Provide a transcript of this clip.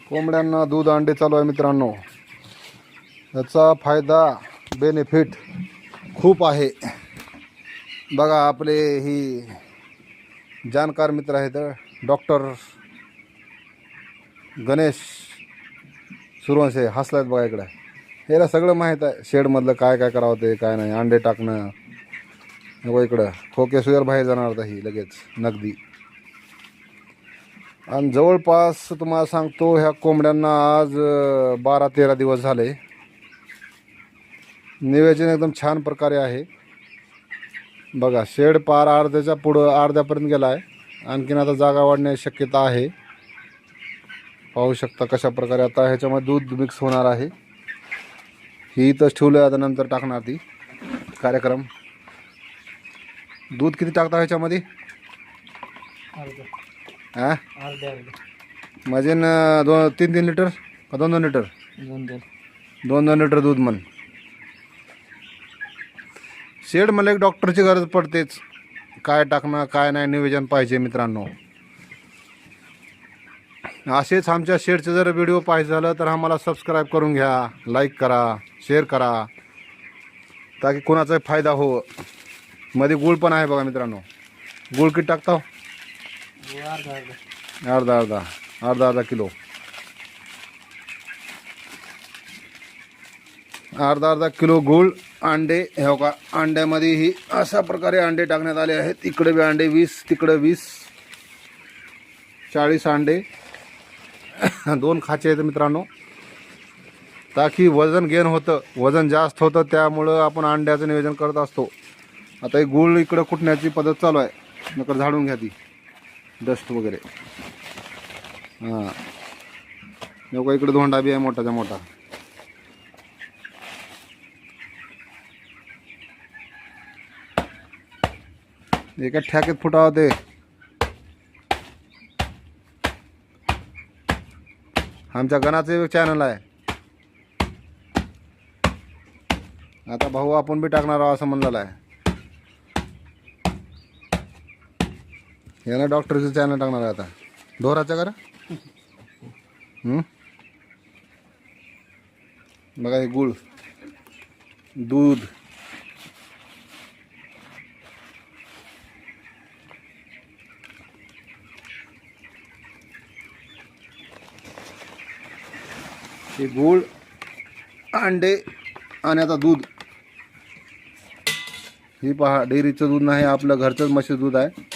कोंबड्यांना दूध अंडे चालू आहे मित्रांनो. याचा फायदा बेनिफिट खूप आहे. बघा आपले ही जाणकार मित्र आहेत डॉक्टर गणेश सुरवंशे हसलात बघा इकडं. याला सगळं माहीत आहे शेडमधलं काय काय करावं ते काय नाही. अंडे टाकणं बघा इकडं खोके सुयर बाहेर जाणार आता ही लगेच नगदी. आणि जवळपास तुम्हाला सांगतो ह्या कोंबड्यांना आज 12-13 दिवस झाले. नियोजन एकदम छान प्रकारे आहे. बघा शेड पार अर्ध्याच्या पुढं अर्ध्यापर्यंत गेला आहे. आणखीन आता जागा वाढण्याची शक्यता आहे. पाहू शकता कशा प्रकारे आता ह्याच्यामध्ये दूध मिक्स होणार आहे. ही इथंच ठेवलं आता नंतर टाकणार ती कार्यक्रम. दूध किती टाकता ह्याच्यामध्ये? हां म्हणजे 2-3 लिटर का 2-2 लिटर? 2-2 लिटर दूध म्हण. शेड मला एक डॉक्टरची गरज पडतेच. काय टाकणं काय नाही नियोजन पाहिजे मित्रांनो. असेच आमच्या शेडचे जर व्हिडिओ पाहिजे झालं तर आम्हाला सबस्क्राईब करून घ्या, लाईक करा, शेअर करा, ताकी कोणाचाही फायदा हो. मध्ये गुळ पण आहे बघा मित्रांनो. गुळ किती टाकता? अर्धा किलो. अर्धा किलो गूळ. अंडे हे का अंड्यामध्ये ही अशा प्रकारे अंडे टाकण्यात आले आहेत. इकडे बी अंडे 20, तिकडे 20, 40 अंडे 2 खाचे आहेत मित्रांनो. ताकी वजन गेन होतं, वजन जास्त होतं, त्यामुळं आपण अंड्याचं नियोजन करत असतो. आता हे गूळ इकडं कुटण्याची पद्धत चालू आहे. नकर झाडून घ्या ती डस्ट वगैरे. हां नको इकडे धोंडा बी आहे मोठाच्या मोठा. एका ठ्याकेत फुटावं ते. आमच्या गणाचं चॅनल आहे. आता भाऊ आपण बी टाकणार आहोत असं म्हणलेलं आहे. याला डॉक्टरचं चॅनल टाकणार आहे आता. ढोराच्या करा. बघा हे गुळ, दूध, हे गूळ, अंडे आणि आता दूध. ही पहा डेअरीचं दूध नाही, आपलं घरचंच म्हशीचं दूध आहे.